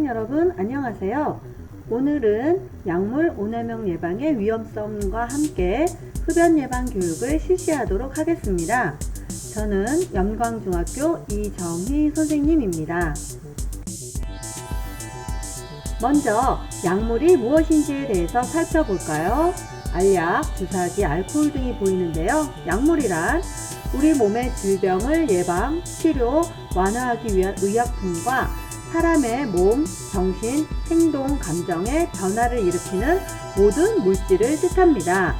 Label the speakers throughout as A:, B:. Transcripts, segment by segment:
A: 여러분 안녕하세요. 오늘은 약물 오남용 예방의 위험성과 함께 흡연 예방 교육을 실시하도록 하겠습니다. 저는 염광중학교 이정희 선생님입니다. 먼저 약물이 무엇인지에 대해서 살펴볼까요? 알약, 주사기, 알코올 등이 보이는데요. 약물이란 우리 몸의 질병을 예방, 치료, 완화하기 위한 의약품과 사람의 몸, 정신, 행동, 감정의 변화를 일으키는 모든 물질을 뜻합니다.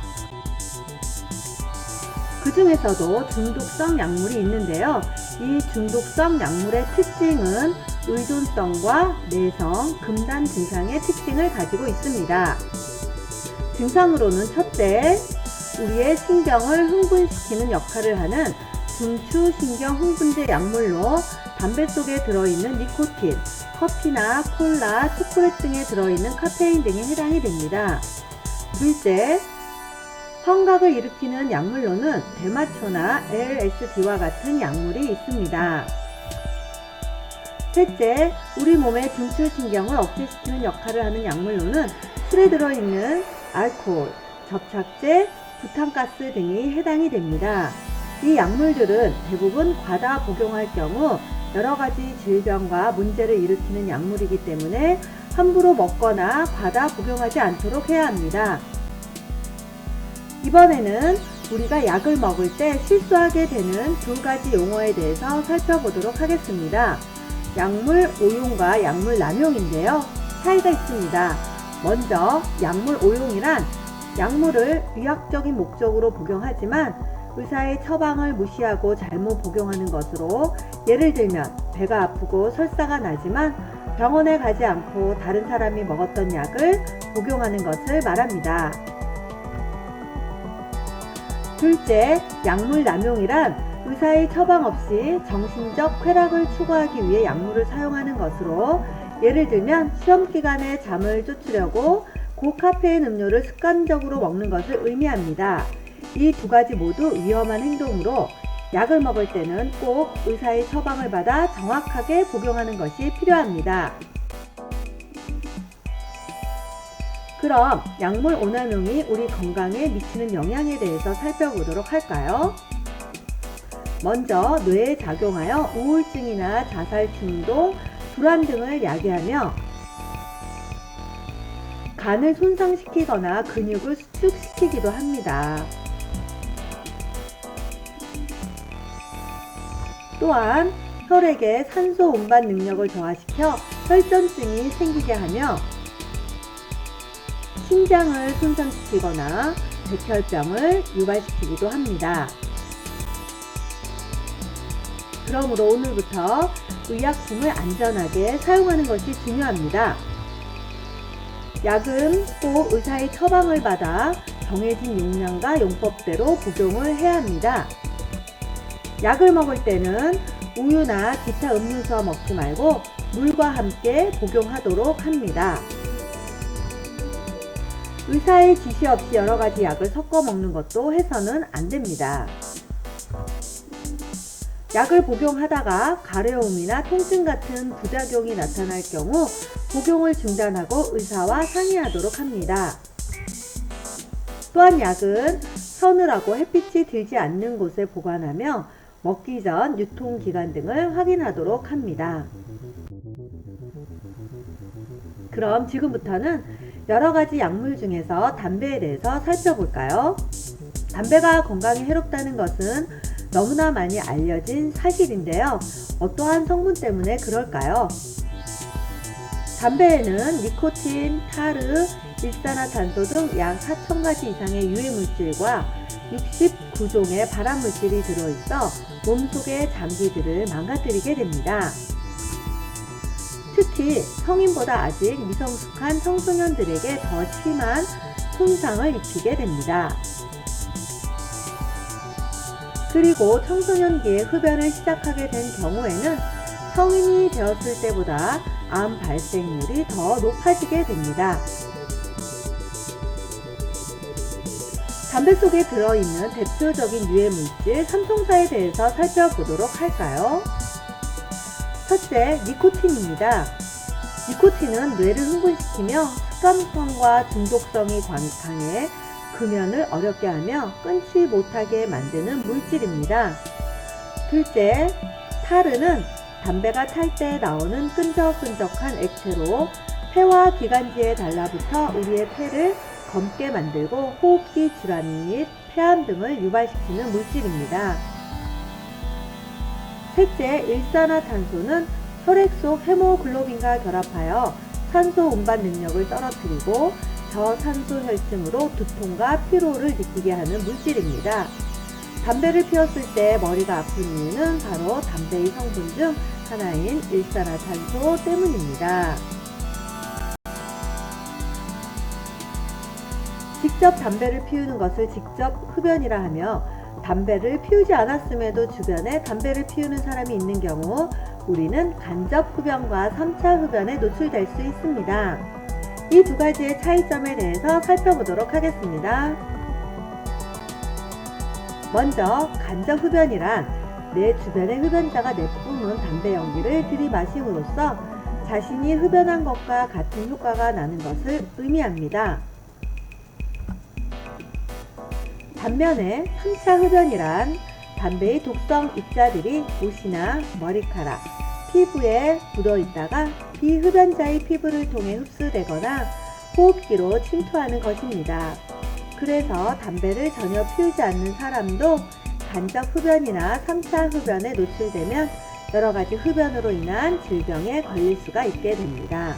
A: 그 중에서도 중독성 약물이 있는데요. 이 중독성 약물의 특징은 의존성과 내성, 금단 증상의 특징을 가지고 있습니다. 증상으로는 첫째, 우리의 신경을 흥분시키는 역할을 하는 중추신경 흥분제 약물로 담배 속에 들어있는 니코틴, 커피나 콜라, 초콜릿 등에 들어있는 카페인 등에 해당이 됩니다. 둘째, 환각을 일으키는 약물로는 대마초나 LSD와 같은 약물이 있습니다. 셋째, 우리 몸의 중추신경을 억제시키는 역할을 하는 약물로는 술에 들어있는 알코올, 접착제, 부탄가스 등이 해당이 됩니다. 이 약물들은 대부분 과다 복용할 경우 여러가지 질병과 문제를 일으키는 약물이기 때문에 함부로 먹거나 과다 복용하지 않도록 해야 합니다. 이번에는 우리가 약을 먹을 때 실수하게 되는 두 가지 용어에 대해서 살펴보도록 하겠습니다. 약물 오용과 약물 남용인데요. 차이가 있습니다. 먼저 약물 오용이란 약물을 의학적인 목적으로 복용하지만 의사의 처방을 무시하고 잘못 복용하는 것으로, 예를 들면 배가 아프고 설사가 나지만 병원에 가지 않고 다른 사람이 먹었던 약을 복용하는 것을 말합니다. 둘째, 약물 남용이란 의사의 처방 없이 정신적 쾌락을 추구하기 위해 약물을 사용하는 것으로, 예를 들면 시험 기간에 잠을 쫓으려고 고카페인 음료를 습관적으로 먹는 것을 의미합니다. 이 두 가지 모두 위험한 행동으로 약을 먹을 때는 꼭 의사의 처방을 받아 정확하게 복용하는 것이 필요합니다. 그럼 약물 오남용이 우리 건강에 미치는 영향에 대해서 살펴보도록 할까요? 먼저 뇌에 작용하여 우울증이나 자살 충동, 불안 등을 야기하며 간을 손상시키거나 근육을 수축시키기도 합니다. 또한 혈액의 산소 운반 능력을 저하시켜 혈전증이 생기게 하며 심장을 손상시키거나 백혈병을 유발시키기도 합니다. 그러므로 오늘부터 의약품을 안전하게 사용하는 것이 중요합니다. 약은 꼭 의사의 처방을 받아 정해진 용량과 용법대로 복용을 해야 합니다. 약을 먹을 때는 우유나 기타 음료수와 먹지 말고 물과 함께 복용하도록 합니다. 의사의 지시 없이 여러가지 약을 섞어 먹는 것도 해서는 안 됩니다. 약을 복용하다가 가려움이나 통증 같은 부작용이 나타날 경우 복용을 중단하고 의사와 상의하도록 합니다. 또한 약은 서늘하고 햇빛이 들지 않는 곳에 보관하며 먹기 전 유통기간 등을 확인하도록 합니다. 그럼 지금부터는 여러가지 약물 중에서 담배에 대해서 살펴볼까요? 담배가 건강에 해롭다는 것은 너무나 많이 알려진 사실인데요. 어떠한 성분 때문에 그럴까요? 담배에는 니코틴, 타르, 일산화탄소 등 약 4,000가지 이상의 유해물질과 69종의 발암물질이 들어있어 몸속의 장기들을 망가뜨리게 됩니다. 특히 성인보다 아직 미성숙한 청소년들에게 더 심한 손상을 입히게 됩니다. 그리고 청소년기에 흡연을 시작하게 된 경우에는 성인이 되었을 때보다 암 발생률이 더 높아지게 됩니다. 담배 속에 들어있는 대표적인 유해물질 3송사에 대해서 살펴보도록 할까요? 첫째, 니코틴입니다. 니코틴은 뇌를 흥분시키며 습관성과 중독성이 강해 금연을 어렵게 하며 끊지 못하게 만드는 물질입니다. 둘째, 타르는 담배가 탈 때 나오는 끈적끈적한 액체로 폐와 기관지에 달라붙어 우리의 폐를 검게 만들고 호흡기 질환 및 폐암 등을 유발시키는 물질입니다. 셋째, 일산화탄소는 혈액 속 헤모글로빈과 결합하여 산소 운반 능력을 떨어뜨리고 저산소 혈증으로 두통과 피로를 느끼게 하는 물질입니다. 담배를 피웠을 때 머리가 아픈 이유는 바로 담배의 성분 중 하나인 일산화탄소 때문입니다. 직접 담배를 피우는 것을 직접 흡연이라 하며 담배를 피우지 않았음에도 주변에 담배를 피우는 사람이 있는 경우 우리는 간접 흡연과 3차 흡연에 노출될 수 있습니다. 이 두 가지의 차이점에 대해서 살펴보도록 하겠습니다. 먼저 간접 흡연이란 내 주변의 흡연자가 내뿜은 담배 연기를 들이마심으로써 자신이 흡연한 것과 같은 효과가 나는 것을 의미합니다. 반면에 3차 흡연이란 담배의 독성 입자들이 옷이나 머리카락, 피부에 묻어있다가 비흡연자의 피부를 통해 흡수되거나 호흡기로 침투하는 것입니다. 그래서 담배를 전혀 피우지 않는 사람도 간접 흡연이나 3차 흡연에 노출되면 여러가지 흡연으로 인한 질병에 걸릴 수가 있게 됩니다.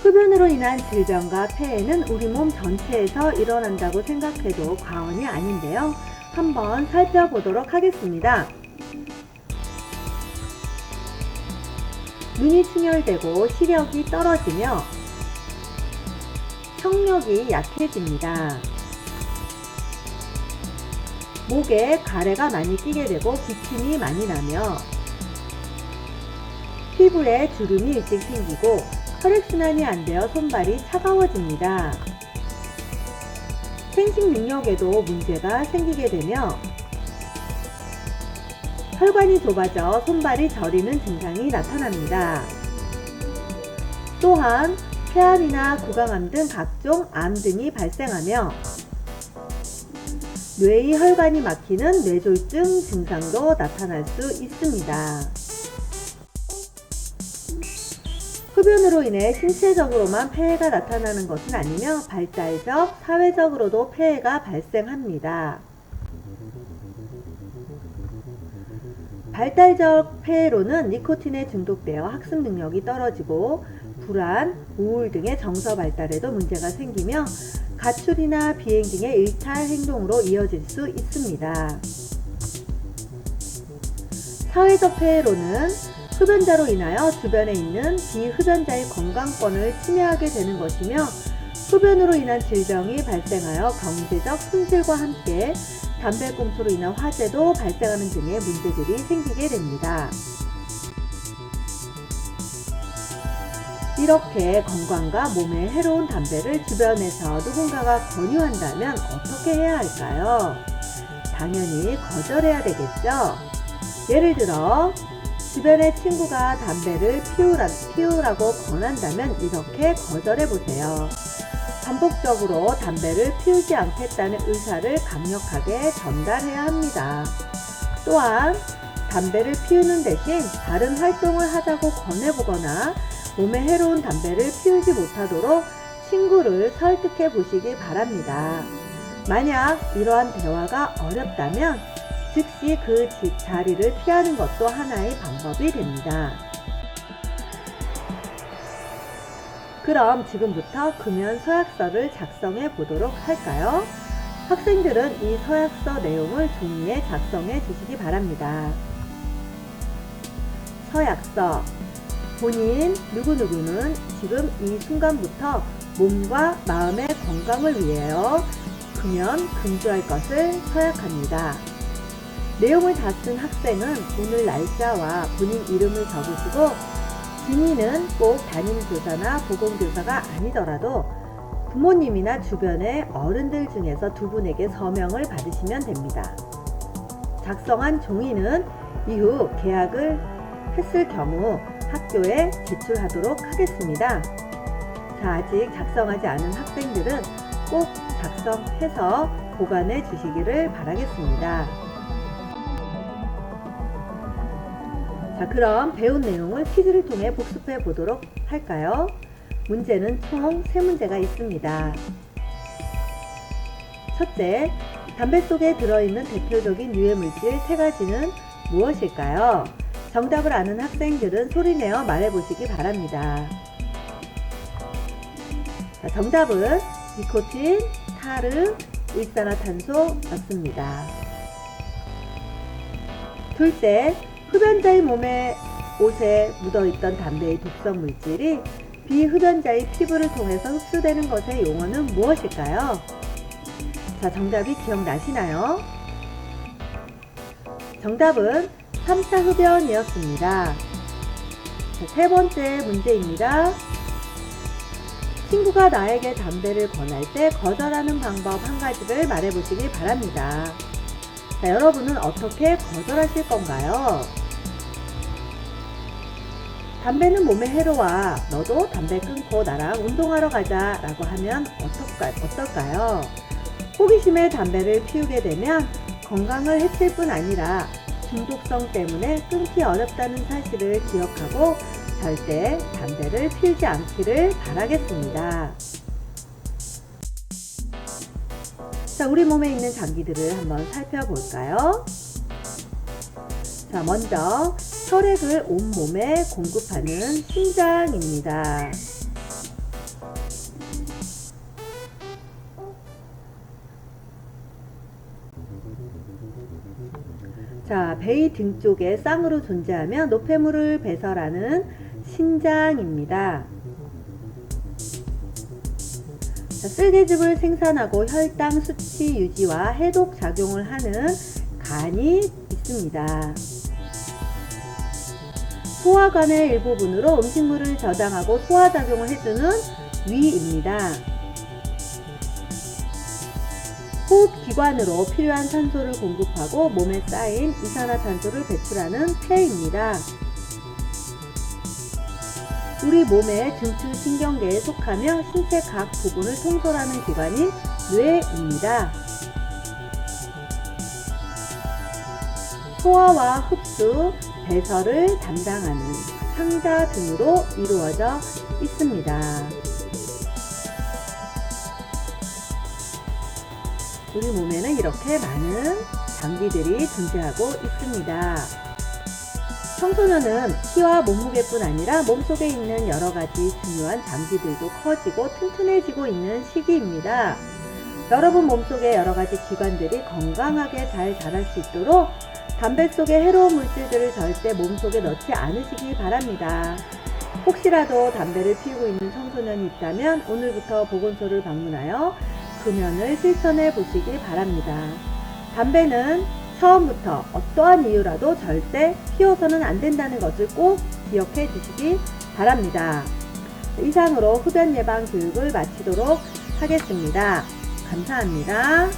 A: 흡연으로 인한 질병과 폐해는 우리 몸 전체에서 일어난다고 생각해도 과언이 아닌데요. 한번 살펴보도록 하겠습니다. 눈이 충혈되고 시력이 떨어지며 청력이 약해집니다. 목에 가래가 많이 끼게 되고 기침이 많이 나며 피부에 주름이 일찍 생기고 혈액순환이 안 되어 손발이 차가워집니다. 생식 능력에도 문제가 생기게 되며 혈관이 좁아져 손발이 저리는 증상이 나타납니다. 또한 폐암이나 구강암 등 각종 암 등이 발생하며 뇌의 혈관이 막히는 뇌졸중 증상도 나타날 수 있습니다. 흡연으로 인해 신체적으로만 폐해가 나타나는 것은 아니며 발달적, 사회적으로도 폐해가 발생합니다. 발달적 폐해로는 니코틴에 중독되어 학습 능력이 떨어지고 불안, 우울 등의 정서 발달에도 문제가 생기며 가출이나 비행 등의 일탈 행동으로 이어질 수 있습니다. 사회적 폐해로는 흡연자로 인하여 주변에 있는 비흡연자의 건강권을 침해하게 되는 것이며 흡연으로 인한 질병이 발생하여 경제적 손실과 함께 담배꽁초로 인한 화재도 발생하는 등의 문제들이 생기게 됩니다. 이렇게 건강과 몸에 해로운 담배를 주변에서 누군가가 권유한다면 어떻게 해야 할까요? 당연히 거절해야 되겠죠? 예를 들어 주변의 친구가 담배를 피우라고 권한다면 이렇게 거절해보세요. 반복적으로 담배를 피우지 않겠다는 의사를 강력하게 전달해야 합니다. 또한 담배를 피우는 대신 다른 활동을 하자고 권해보거나 몸에 해로운 담배를 피우지 못하도록 친구를 설득해 보시기 바랍니다. 만약 이러한 대화가 어렵다면 즉시 그 자리를 피하는 것도 하나의 방법이 됩니다. 그럼 지금부터 금연 서약서를 작성해 보도록 할까요? 학생들은 이 서약서 내용을 종이에 작성해 주시기 바랍니다. 서약서. 본인 누구누구는 지금 이 순간부터 몸과 마음의 건강을 위하여 금연 금주할 것을 서약합니다. 내용을 다 쓴 학생은 오늘 날짜와 본인 이름을 적으시고 증인은 꼭 담임교사나 보건교사가 아니더라도 부모님이나 주변의 어른들 중에서 두 분에게 서명을 받으시면 됩니다. 작성한 종이는 이후 계약을 했을 경우 학교에 제출하도록 하겠습니다. 자, 아직 작성하지 않은 학생들은 꼭 작성해서 보관해 주시기를 바라겠습니다. 자, 그럼 배운 내용을 퀴즈를 통해 복습해 보도록 할까요? 문제는 총 3문제가 있습니다. 첫째, 담배 속에 들어있는 대표적인 유해물질 3가지는 무엇일까요? 정답을 아는 학생들은 소리내어 말해보시기 바랍니다. 자, 정답은 니코틴, 타르, 일산화탄소였습니다. 둘째, 흡연자의 몸에 옷에 묻어있던 담배의 독성 물질이 비흡연자의 피부를 통해서 흡수되는 것의 용어는 무엇일까요? 자, 정답이 기억나시나요? 정답은 3차 흡연이었습니다. 자, 세 번째 문제입니다. 친구가 나에게 담배를 권할 때 거절하는 방법 1가지를 말해보시기 바랍니다. 자, 여러분은 어떻게 거절하실 건가요? 담배는 몸에 해로워. 너도 담배 끊고 나랑 운동하러 가자 라고 하면 어떨까요? 호기심에 담배를 피우게 되면 건강을 해칠 뿐 아니라 중독성 때문에 끊기 어렵다는 사실을 기억하고 절대 담배를 피우지 않기를 바라겠습니다. 자, 우리 몸에 있는 장기들을 한번 살펴볼까요? 자, 먼저 혈액을 온몸에 공급하는 심장입니다. 자, 배의 등 쪽에 쌍으로 존재하며 노폐물을 배설하는 신장입니다. 자, 쓸개즙을 생산하고 혈당 수치 유지와 해독 작용을 하는 간이 있습니다. 소화관의 일부분으로 음식물을 저장하고 소화작용을 해주는 위입니다. 호흡기관으로 필요한 산소를 공급하고 몸에 쌓인 이산화탄소를 배출하는 폐입니다. 우리 몸의 중추신경계에 속하며 신체 각 부분을 통솔하는 기관인 뇌입니다. 소화와 흡수, 배설을 담당하는 창자 등으로 이루어져 있습니다. 우리 몸에는 이렇게 많은 장기들이 존재하고 있습니다. 청소년은 키와 몸무게뿐 아니라 몸속에 있는 여러가지 중요한 장기들도 커지고 튼튼해지고 있는 시기입니다. 여러분 몸속의 여러가지 기관들이 건강하게 잘 자랄 수 있도록 담배 속의 해로운 물질들을 절대 몸속에 넣지 않으시기 바랍니다. 혹시라도 담배를 피우고 있는 청소년이 있다면 오늘부터 보건소를 방문하여 금연을 실천해 보시기 바랍니다. 담배는 처음부터 어떠한 이유라도 절대 피워서는 안 된다는 것을 꼭 기억해 주시기 바랍니다. 이상으로 흡연 예방 교육을 마치도록 하겠습니다. 감사합니다.